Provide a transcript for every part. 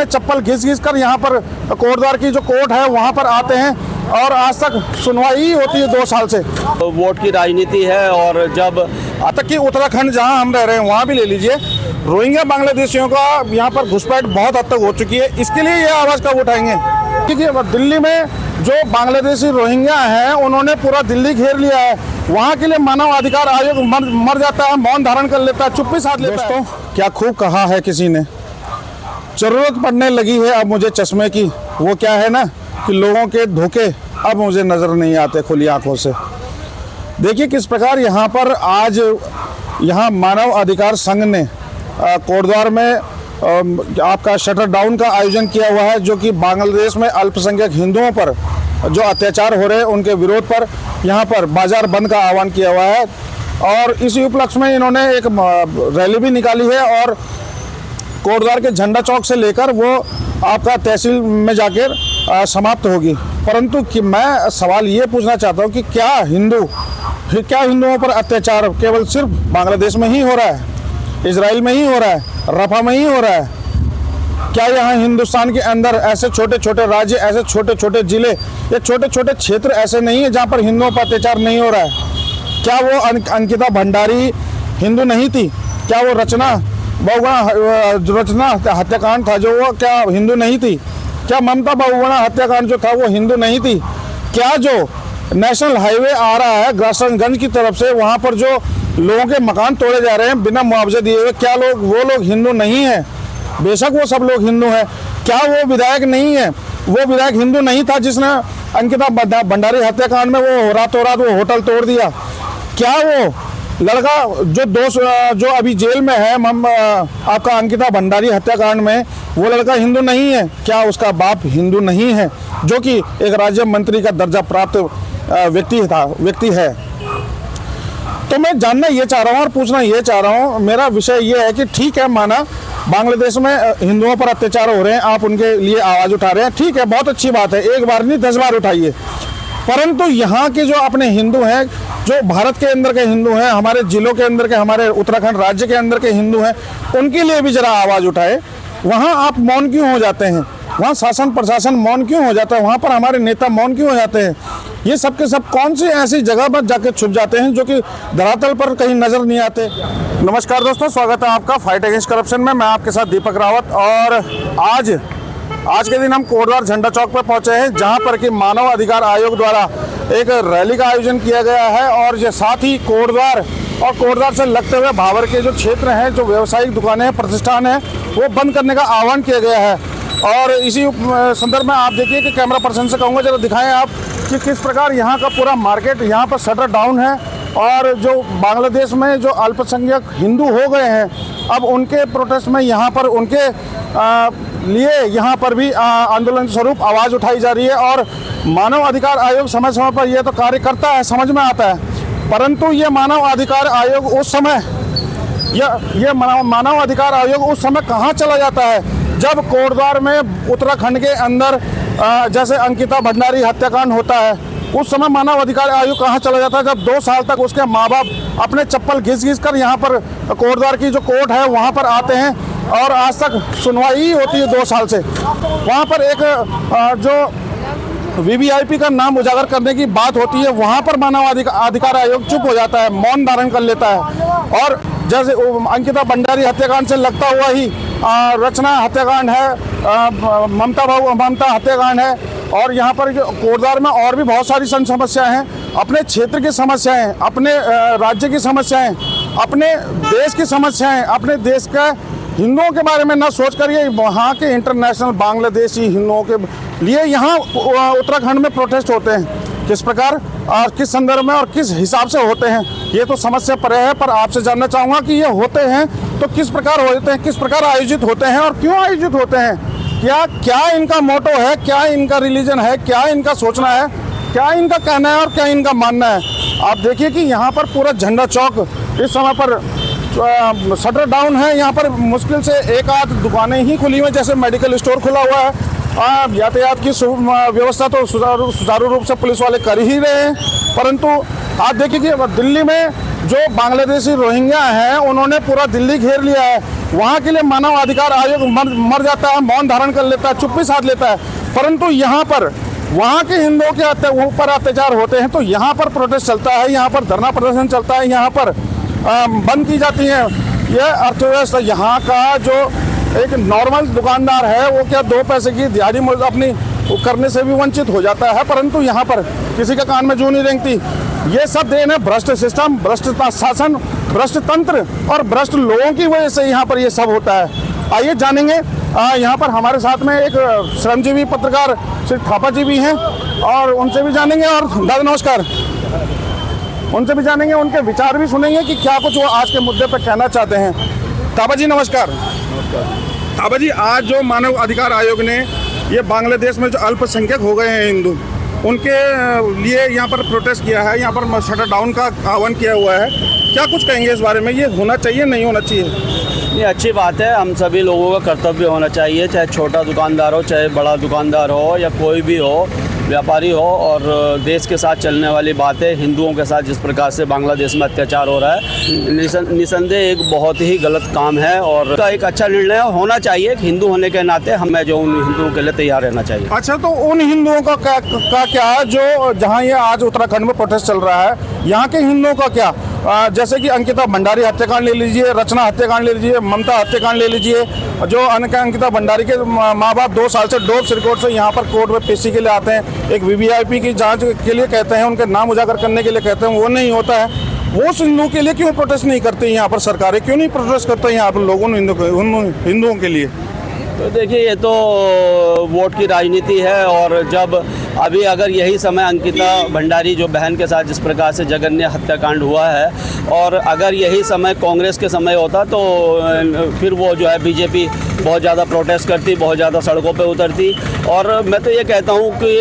अपने चप्पल घिस घिस कर यहाँ पर कोटद्वार की जो कोर्ट है वहाँ पर आते हैं और आज तक सुनवाई होती है 2 साल से। तो वोट की राजनीति है और जब आज तक कि उत्तराखंड जहाँ हम रह रहे हैं वहाँ भी ले लीजिए, रोहिंग्या बांग्लादेशियों का यहाँ पर घुसपैठ बहुत हद तक हो चुकी है। इसके लिए ये आवाज़ कब उठाएंगे? क्योंकि दिल्ली में जो बांग्लादेशी रोहिंग्या हैं उन्होंने पूरा दिल्ली घेर लिया है। वहाँ के लिए मानव अधिकार आयोग मर जाता है, मौन धारण कर लेता है, चुप्पी साध लेता है। दोस्तों, क्या खूब कहा है किसी ने, जरूरत पड़ने लगी है अब मुझे चश्मे की। वो क्या है ना कि लोगों के धोखे अब मुझे नज़र नहीं आते खुली आंखों से। देखिए किस प्रकार यहाँ पर आज यहाँ मानव अधिकार संघ ने कोटद्वार में आपका शटर डाउन का आयोजन किया हुआ है, जो कि बांग्लादेश में अल्पसंख्यक हिंदुओं पर जो अत्याचार हो रहे हैं उनके विरोध पर यहाँ पर बाजार बंद का आह्वान किया हुआ है। और इसी उपलक्ष्य में इन्होंने एक रैली भी निकाली है और कोटद्वार के झंडा चौक से लेकर वो आपका तहसील में जाकर समाप्त होगी। परंतु कि मैं सवाल ये पूछना चाहता हूँ कि क्या हिंदुओं पर अत्याचार केवल सिर्फ बांग्लादेश में ही हो रहा है, इजराइल में ही हो रहा है, रफा में ही हो रहा है? क्या यहाँ हिंदुस्तान के अंदर ऐसे छोटे छोटे राज्य, ऐसे छोटे छोटे ज़िले या छोटे छोटे क्षेत्र ऐसे नहीं है जहाँ पर हिंदुओं पर अत्याचार नहीं हो रहा है? क्या वो अंकिता भंडारी हिंदू नहीं थी? क्या वो रचना हत्याकांड था जो वो क्या हिंदू नहीं थी? क्या ममता बहुगुणा हत्याकांड जो था वो हिंदू नहीं थी? क्या जो नेशनल हाईवे आ रहा है ग्रासगंज की तरफ से, वहाँ पर जो लोगों के मकान तोड़े जा रहे हैं बिना मुआवजे दिए हुए, क्या वो लोग हिंदू नहीं हैं? बेशक वो सब लोग हिंदू हैं। क्या वो विधायक नहीं है? वो विधायक हिंदू नहीं था जिसने अंकिता भंडारी हत्याकांड में वो रातों रात वो होटल तोड़ दिया? क्या वो लड़का जो अभी जेल में है आपका अंकिता भंडारी हत्याकांड में, वो लड़का हिंदू नहीं है? क्या उसका बाप हिंदू नहीं है जो कि एक राज्य मंत्री का दर्जा प्राप्त व्यक्ति है? तो मैं जानना ये चाह रहा हूँ और पूछना ये चाह रहा हूँ, मेरा विषय ये है कि ठीक है, माना बांग्लादेश में हिंदुओं पर अत्याचार हो रहे हैं, आप उनके लिए आवाज़ उठा रहे हैं, ठीक है, बहुत अच्छी बात है, एक बार नहीं 10 बार उठाइए। परंतु यहाँ के जो अपने हिंदू हैं, जो भारत के अंदर के हिंदू हैं, हमारे जिलों के अंदर के, हमारे उत्तराखंड राज्य के अंदर के हिंदू हैं, उनके लिए भी जरा आवाज़ उठाए। वहाँ आप मौन क्यों हो जाते हैं? वहाँ शासन प्रशासन मौन क्यों हो जाता है? वहाँ पर हमारे नेता मौन क्यों हो जाते हैं? ये सब के सब कौन सी ऐसी जगह पर जाके छुप जाते हैं जो कि धरातल पर कहीं नजर नहीं आते? नमस्कार दोस्तों, स्वागत है आपका फाइट अगेंस्ट करप्शन में। मैं आपके साथ दीपक रावत और आज के दिन हम कोटद्वार झंडा चौक पर पहुंचे हैं, जहां पर कि मानव अधिकार आयोग द्वारा एक रैली का आयोजन किया गया है और ये साथ ही कोटद्वार से लगते हुए भावर के जो क्षेत्र हैं, जो व्यावसायिक दुकानें हैं, प्रतिष्ठान हैं, वो बंद करने का आह्वान किया गया है। और इसी संदर्भ में आप देखिए कि कैमरा पर्सन से कहूँगा जरा दिखाएं आप कि किस प्रकार यहाँ का पूरा मार्केट यहाँ पर शटर डाउन है। और जो बांग्लादेश में जो अल्पसंख्यक हिंदू हो गए हैं, अब उनके प्रोटेस्ट में यहाँ पर उनके लिए यहाँ पर भी आंदोलन स्वरूप आवाज़ उठाई जा रही है। और मानव अधिकार आयोग समय समय पर यह तो कार्य करता है, समझ में आता है, परंतु ये मानव अधिकार आयोग उस समय मानव अधिकार आयोग उस समय कहाँ चला जाता है जब कोटद्वार में उत्तराखंड के अंदर जैसे अंकिता भंडारी हत्याकांड होता है। उस समय मानव अधिकार आयोग कहाँ चला जाता है जब 2 साल तक उसके माँ बाप अपने चप्पल घिस घिस कर यहाँ पर कोटद्वार की जो कोर्ट है वहाँ पर आते हैं और आज तक सुनवाई होती है 2 साल से। वहाँ पर एक जो वीवीआईपी का नाम उजागर करने की बात होती है, वहाँ पर मानव अधिकार आयोग चुप हो जाता है, मौन धारण कर लेता है। और जैसे अंकिता भंडारी हत्याकांड से लगता हुआ ही रचना हत्याकांड है, ममता हत्याकांड है, और यहाँ पर कोटद्वार में और भी बहुत सारी समस्याएं हैं, अपने क्षेत्र की समस्याएं, अपने राज्य की समस्याएं, अपने देश की समस्याएं, अपने देश का हिंदुओं के बारे में न सोच कर ये वहाँ के इंटरनेशनल बांग्लादेशी हिंदुओं के लिए यहाँ उत्तराखंड में प्रोटेस्ट होते हैं। किस प्रकार और किस संदर्भ में और किस हिसाब से होते हैं ये तो समस्या परे है, पर आपसे जानना चाहूँगा कि ये होते हैं तो किस प्रकार होते हैं, किस प्रकार आयोजित होते हैं और क्यों आयोजित होते हैं? क्या इनका मोटो है, क्या इनका रिलीजन है, क्या इनका सोचना है, क्या इनका कहना है और क्या इनका मानना है? आप देखिए कि यहाँ पर पूरा झंडा चौक इस समय पर शटर डाउन है। यहाँ पर मुश्किल से 1-8 दुकानें ही खुली हुई हैं, जैसे मेडिकल स्टोर खुला हुआ है। यातायात की व्यवस्था तो सुचारू रूप से पुलिस वाले कर ही रहे हैं, परंतु आप देखिए कि दिल्ली में जो बांग्लादेशी रोहिंग्या हैं उन्होंने पूरा दिल्ली घेर लिया है। वहाँ के लिए मानव अधिकार आयोग मर जाता है, मौन धारण कर लेता है, चुप्पी साध लेता है, परंतु यहाँ पर वहाँ के हिंदुओं के ऊपर अत्याचार होते हैं तो यहाँ पर प्रोटेस्ट चलता है, यहाँ पर धरना प्रदर्शन चलता है, यहाँ पर बंद की जाती है। यह अर्थव्यवस्था यहाँ का जो एक नॉर्मल दुकानदार है वो क्या 2 पैसे की दिहाड़ी अपनी करने से भी वंचित हो जाता है, परंतु यहाँ पर किसी का कान में जू नहीं रेंगती। ये सब देन है भ्रष्ट सिस्टम, भ्रष्ट शासन, भ्रष्ट तंत्र और भ्रष्ट लोगों की वजह से यहाँ पर ये सब होता है। आइए जानेंगे, यहाँ पर हमारे साथ में एक श्रमजीवी पत्रकार श्री थापा जी भी हैं और उनसे भी जानेंगे। और दादा नमस्कार, उनसे भी जानेंगे, उनके विचार भी सुनेंगे कि क्या कुछ वो आज के मुद्दे पर कहना चाहते हैं। थापा जी नमस्कार। थापा जी, आज जो मानव अधिकार आयोग ने ये बांग्लादेश में जो अल्पसंख्यक हो गए हैं हिंदू, उनके लिए यहाँ पर प्रोटेस्ट किया है, यहाँ पर शटर डाउन का आह्वान किया हुआ है, क्या कुछ कहेंगे इस बारे में? ये होना चाहिए नहीं होना चाहिए? ये अच्छी बात है। हम सभी लोगों का कर्तव्य होना चाहिए, चाहे छोटा दुकानदार हो, चाहे बड़ा दुकानदार हो, या कोई भी हो, व्यापारी हो। और देश के साथ चलने वाली बातें, हिंदुओं के साथ जिस प्रकार से बांग्लादेश में अत्याचार हो रहा है, निसंदेह एक बहुत ही गलत काम है और का एक अच्छा निर्णय होना चाहिए। हिंदू होने के नाते हमें जो उन हिंदुओं के लिए तैयार रहना चाहिए। अच्छा, तो उन हिंदुओं का क्या है जो जहाँ ये आज उत्तराखंड में प्रोटेस्ट चल रहा है, यहाँ के हिंदुओं का क्या? जैसे कि अंकिता भंडारी हत्याकांड ले लीजिए, रचना हत्याकांड ले लीजिए, ममता हत्याकांड ले लीजिए। जो अंकिता भंडारी के माँ बाप 2 साल से डोप सिरकोट से यहाँ पर कोर्ट में पेशी के लिए आते हैं, एक वीवीआईपी की जांच के लिए कहते हैं, उनके नाम उजागर करने के लिए कहते हैं, वो नहीं होता है। वो हिंदुओं के लिए क्यों प्रोटेस्ट नहीं करते यहाँ पर सरकारें? क्यों नहीं प्रोटेस्ट करते यहाँ पर लोगों ने हिंदुओं के लिए? तो देखिए, ये तो वोट की राजनीति है। और जब अभी अगर यही समय अंकिता भंडारी जो बहन के साथ जिस प्रकार से जघन्य हत्याकांड हुआ है, और अगर यही समय कांग्रेस के समय होता तो फिर वो जो है बीजेपी बहुत ज़्यादा प्रोटेस्ट करती, बहुत ज़्यादा सड़कों पे उतरती। और मैं तो ये कहता हूँ कि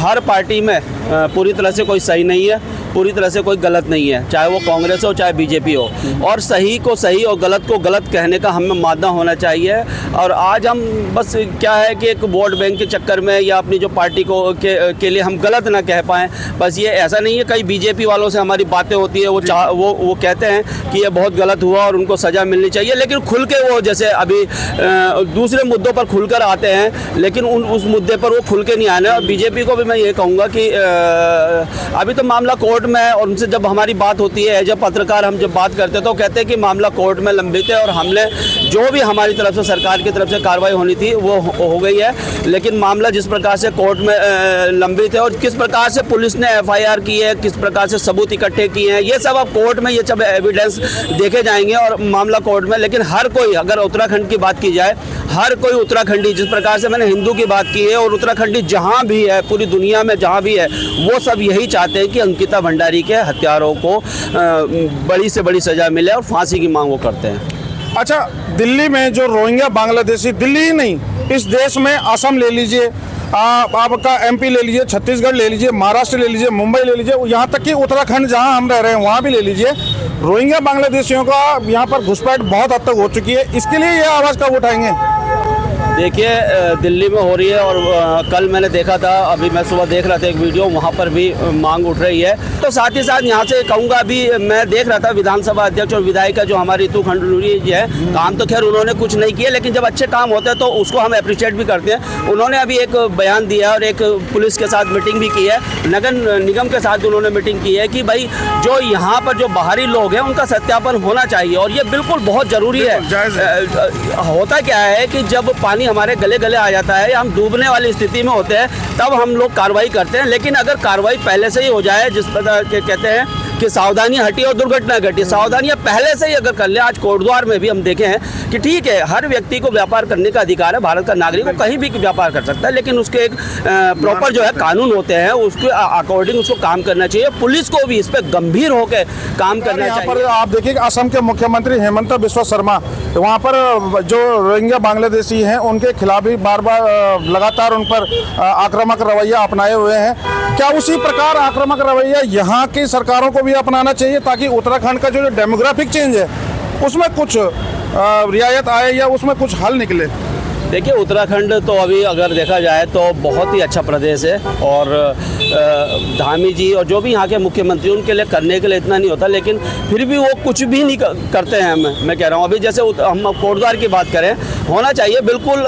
हर पार्टी में पूरी तरह से कोई सही नहीं है, पूरी तरह से कोई गलत नहीं है, चाहे वो कांग्रेस हो चाहे बीजेपी हो। और सही को सही और गलत को गलत कहने का हमें मादा होना चाहिए। और आज हम बस क्या है कि एक वोट बैंक के चक्कर में या अपनी जो पार्टी को के लिए हम गलत ना कह पाएँ, बस ये ऐसा नहीं है। कई बीजेपी वालों से हमारी बातें होती है, वो कहते हैं कि ये बहुत गलत हुआ और उनको सज़ा मिलनी चाहिए, लेकिन खुल के वो जैसे अभी दूसरे मुद्दों पर खुलकर आते हैं, लेकिन उस मुद्दे पर वो खुल के नहीं आने। और बीजेपी को भी मैं ये कहूँगा कि अभी तो मामला कोर्ट में है और उनसे जब हमारी बात होती है, जब पत्रकार हम जब बात करते हैं तो कहते हैं कि मामला कोर्ट में लंबित है और हमने जो भी हमारी तरफ से सरकार की तरफ से कार्रवाई होनी थी वो हो गई है। लेकिन मामला जिस प्रकार से कोर्ट में लंबित है और किस प्रकार से पुलिस ने एफआईआर की है, किस प्रकार से सबूत इकट्ठे किए हैं, ये सब अब कोर्ट में ये सब एविडेंस देखे जाएंगे और मामला कोर्ट में। लेकिन हर कोई, अगर उत्तराखंड की बात की जाए, हर कोई उत्तराखंडी, जिस प्रकार से मैंने हिंदू की बात की है, और उत्तराखंडी जहाँ भी है पूरी दुनिया में जहाँ भी है, वो सब यही चाहते हैं कि अंकिता भंडारी के हत्यारों को बड़ी से बड़ी सज़ा मिले और फांसी की मांग वो करते हैं। अच्छा, दिल्ली में जो रोहिंग्या बांग्लादेशी, दिल्ली ही नहीं इस देश में असम ले लीजिए, आपका एमपी ले लीजिए, छत्तीसगढ़ ले लीजिए, महाराष्ट्र ले लीजिए, मुंबई ले लीजिए, यहाँ तक कि उत्तराखंड जहाँ हम रह रहे हैं वहाँ भी ले लीजिए, रोहिंग्या बांग्लादेशियों का यहाँ पर घुसपैठ बहुत हद तक हो चुकी है। इसके लिए ये आवाज़ कब उठाएंगे? देखिए, दिल्ली में हो रही है और कल मैंने देखा था, अभी मैं सुबह देख रहा था एक वीडियो, वहाँ पर भी मांग उठ रही है। तो साथ ही साथ यहाँ से कहूँगा, अभी मैं देख रहा था विधानसभा अध्यक्ष और विधायिका जो हमारी रितु खंडूरी जी है, काम तो खैर उन्होंने कुछ नहीं किया, लेकिन जब अच्छे काम होते हैं तो उसको हम अप्रिशिएट भी करते हैं। उन्होंने अभी एक बयान दिया और एक पुलिस के साथ मीटिंग भी की है, नगर निगम के साथ उन्होंने मीटिंग की है कि भाई जो यहाँ पर जो बाहरी लोग हैं उनका सत्यापन होना चाहिए और ये बिल्कुल बहुत ज़रूरी है। होता क्या है कि जब पानी हमारे गले गले आ जाता है या हम डूबने वाली स्थिति में होते हैं तब हम लोग कार्रवाई करते हैं, लेकिन अगर कार्रवाई पहले से ही हो जाए, जिस प्रकार के कहते हैं कि सावधानी हटी और दुर्घटना घटी, सावधानियां पहले से ही अगर कर ले। आज कोटद्वार में भी हम देखे हैं कि ठीक है, हर व्यक्ति को व्यापार करने का अधिकार है, भारत का नागरिक को कहीं भी व्यापार कर सकता है, लेकिन उसके एक प्रॉपर जो है कानून होते हैं, उसके अकॉर्डिंग उसको काम करना चाहिए। पुलिस को भी इस पर गंभीर होकर काम करना चाहिए। यहाँ पर आप देखिए, असम के मुख्यमंत्री हेमंत बिस्वा शर्मा वहाँ पर जो रोहिंग्या बांग्लादेशी हैं उनके खिलाफ भी बार बार लगातार उन पर आक्रामक रवैया अपनाए हुए हैं। क्या उसी प्रकार आक्रामक रवैया यहाँ की सरकारों को भी अपनाना चाहिए ताकि उत्तराखंड का जो डेमोग्राफिक चेंज है उसमें कुछ रियायत आए या उसमें कुछ हल निकले? देखिए, उत्तराखंड तो अभी अगर देखा जाए तो बहुत ही अच्छा प्रदेश है और धामी जी और जो भी यहाँ के मुख्यमंत्री उनके लिए करने के लिए इतना नहीं होता, लेकिन फिर भी वो कुछ भी नहीं करते हैं। मैं कह रहा हूँ अभी जैसे हम कोटद्वार की बात करें, होना चाहिए बिल्कुल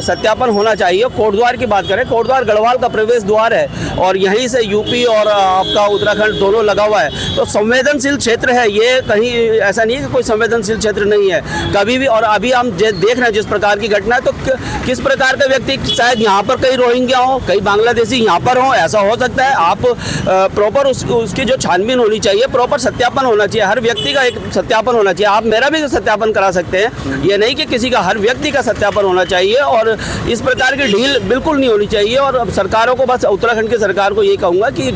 सत्यापन होना चाहिए। कोटद्वार की बात करें, कोटद्वार गढ़वाल का प्रवेश द्वार है और यहीं से यूपी और आपका उत्तराखंड दोनों लगा हुआ है, तो संवेदनशील क्षेत्र है ये। कहीं ऐसा नहीं है कि कोई संवेदनशील क्षेत्र नहीं है कभी भी। और अभी हम देख रहे हैं जिस प्रकार की घटना है, तो किस प्रकार का व्यक्ति, शायद यहाँ पर कई रोहिंग्या हो, कई बांग्लादेशी यहाँ पर हो, ऐसा हो सकता है। आप प्रॉपर उसकी जो छानबीन होनी चाहिए, प्रॉपर सत्यापन होना चाहिए, हर व्यक्ति का एक सत्यापन होना चाहिए। आप मेरा भी सत्यापन करा सकते हैं, ये नहीं कि किसी का, हर व्यक्ति का सत्यापन होना चाहिए और इस प्रकार की ढील बिल्कुल नहीं होनी चाहिए। और अब सरकारों को, बस उत्तराखंड की सरकार को ये कहूँगा कि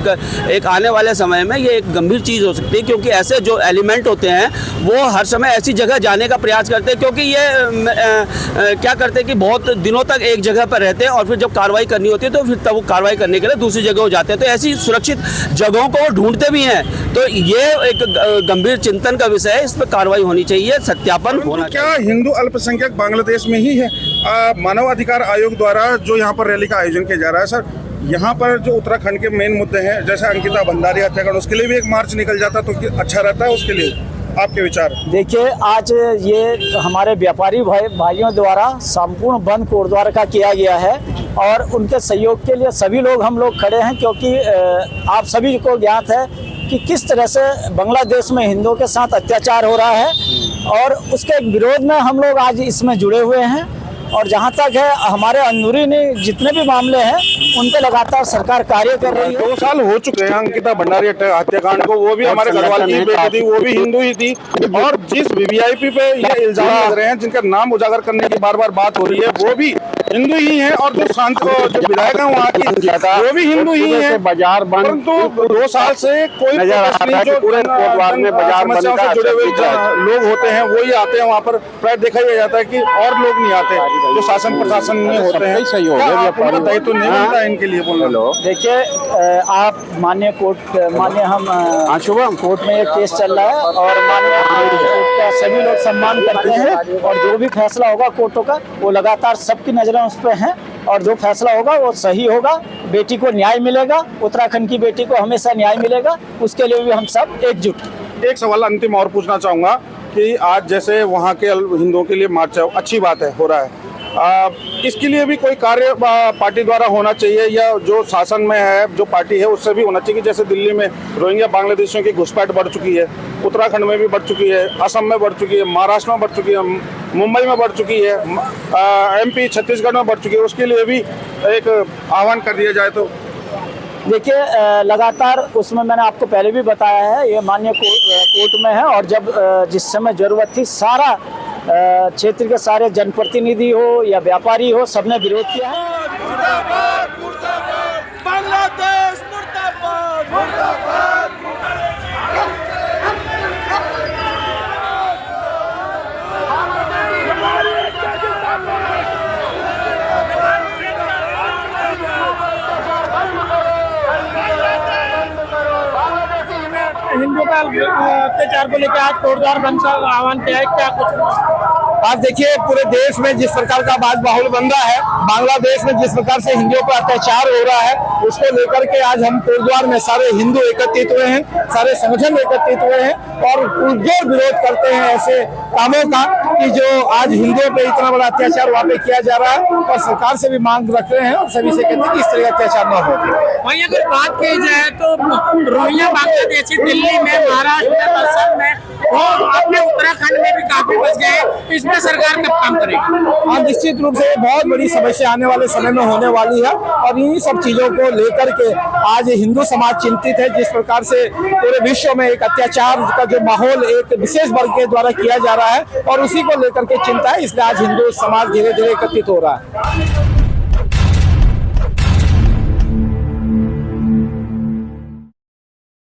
एक आने वाले समय में ये एक गंभीर चीज़ हो सकती है, क्योंकि ऐसे जो एलिमेंट होते हैं वो हर समय ऐसी जगह जाने का प्रयास करते हैं, क्योंकि ये क्या करते हैं कि बहुत दिनों तक एक जगह पर रहते हैं और फिर जब कार्रवाई करनी होती है तो फिर तब वो कार्रवाई करने के लिए दूसरी जगह हो जाते हैं। तो ऐसी सुरक्षित जगहों को वो ढूंढते भी हैं। तो ये एक गंभीर चिंतन का विषय है, इस पर कार्रवाई होनी चाहिए, सत्यापन होना चाहिए। क्या हिंदू अल्पसंख्यक बांग्लादेश में ही है? मानवाधिकार आयोग द्वारा जो यहाँ पर रैली का आयोजन किया जा रहा है, सर यहाँ पर जो उत्तराखंड के मेन मुद्दे हैं, जैसे अंकिता भंडारी हत्याकांड, उसके लिए भी एक मार्च निकल जाता तो अच्छा रहता है। उसके लिए आपके विचार? देखिए, आज ये हमारे व्यापारी भाइयों द्वारा संपूर्ण बंद कोटद्वार का किया गया है और उनके सहयोग के लिए सभी लोग, हम लोग खड़े हैं, क्योंकि आप सभी को ज्ञात है कि किस तरह से बांग्लादेश में हिंदुओं के साथ अत्याचार हो रहा है और उसके विरोध में हम लोग आज इसमें जुड़े हुए हैं। और जहाँ तक है हमारे अंदरूनी जितने भी मामले हैं उन पे लगातार सरकार कार्य कर रही है। 2 साल हो चुके हैं अंकिता भंडारी हत्याकांड को, वो भी हमारे गढ़वाल की बेटी थी, वो भी हिंदू ही थी। और जिस वीवीआईपी पे ये इल्जाम लग रहे हैं, जिनका नाम उजागर करने की बार बार बात हो रही है, वो भी हिंदू ही है और जो जो विधायक है वहाँ की वो भी हिंदू ही है। बाजार बंद, परंतु 2 साल से कोई जो पूरे कोटद्वार में बाजार बंद समस्याओं से जुड़े हुए लोग होते हैं वो ही आते हैं वहाँ पर। प्राय देखा ही जाता है कि और लोग नहीं आते जो शासन प्रशासन में होते हैं। सही हो गया, दायित्व नहीं बनता है इनके लिए बोलना। देखिए, आप माननीय हम शुभम कोर्ट में एक केस चल रहा है और माननीय कोर्ट का सभी लोग सम्मान करते हैं और जो भी फैसला होगा कोर्टों का, वो लगातार सबकी नजरें उस पर हैं और जो फैसला होगा वो सही होगा। बेटी को न्याय मिलेगा, उत्तराखंड की बेटी को हमेशा न्याय मिलेगा, उसके लिए भी हम सब एकजुट। एक सवाल अंतिम और पूछना चाहूँगा कि आज जैसे वहाँ के हिंदुओं के लिए मार्च अच्छी बात है, हो रहा है, इसके लिए भी कोई कार्य पार्टी द्वारा होना चाहिए या जो शासन में है जो पार्टी है उससे भी होना चाहिए? जैसे दिल्ली में रोहिंग्या बांग्लादेशियों की घुसपैठ बढ़ चुकी है, उत्तराखंड में भी बढ़ चुकी है, असम में बढ़ चुकी है, महाराष्ट्र में बढ़ चुकी है, मुंबई में बढ़ चुकी है, MP छत्तीसगढ़ में बढ़ चुकी है, उसके लिए भी एक आह्वान कर दिया जाए तो? देखिए, लगातार उसमें मैंने आपको पहले भी बताया है, ये माननीय कोर्ट में है और जब जिस समय जरूरत थी सारा क्षेत्र के सारे जनप्रतिनिधि हो या व्यापारी हो, सबने विरोध किया है। मुर्दाबाद, मुर्दाबाद, बांग्लादेश मुर्दाबाद, मुर्दाबाद, हिंदुओं का अत्याचार को लेकर आज कोटद्वार बंद का आह्वान किया है, क्या कुछ? आज देखिए, पूरे देश में जिस प्रकार का आज माहौल बन रहा है, बांग्लादेश में जिस प्रकार से हिंदुओं पर अत्याचार हो रहा है, उसको लेकर के आज हम कोटद्वार में सारे हिंदू एकत्रित हुए हैं, सारे संगठन एकत्रित हुए हैं और पुरजोर विरोध करते हैं ऐसे कामों का कि जो आज हिंदुओं पे इतना बड़ा अत्याचार वहाँ पे किया जा रहा है। और सरकार से भी मांग रख रहे हैं और सभी से कहते हैं कि इस तरह का अत्याचार न हो। वहीं अगर बात की जाए तो रोहिंग्या बांग्लादेशी दिल्ली में, महाराष्ट्र में, असम में और अपने उत्तराखंड में भी काफी बच गए, इसमें सरकार कब काम करेगी? हाँ, निश्चित रूप से बहुत बड़ी समस्या आने वाले समय में होने वाली है और इन्हीं सब चीजों को लेकर के आज हिंदू समाज चिंतित है। जिस प्रकार से पूरे विश्व में एक अत्याचार का जो माहौल एक विशेष वर्ग के द्वारा किया जा रहा है और उसी को लेकर के चिंता है, इसलिए आज हिंदू समाज धीरे धीरे एकत्रित हो रहा है।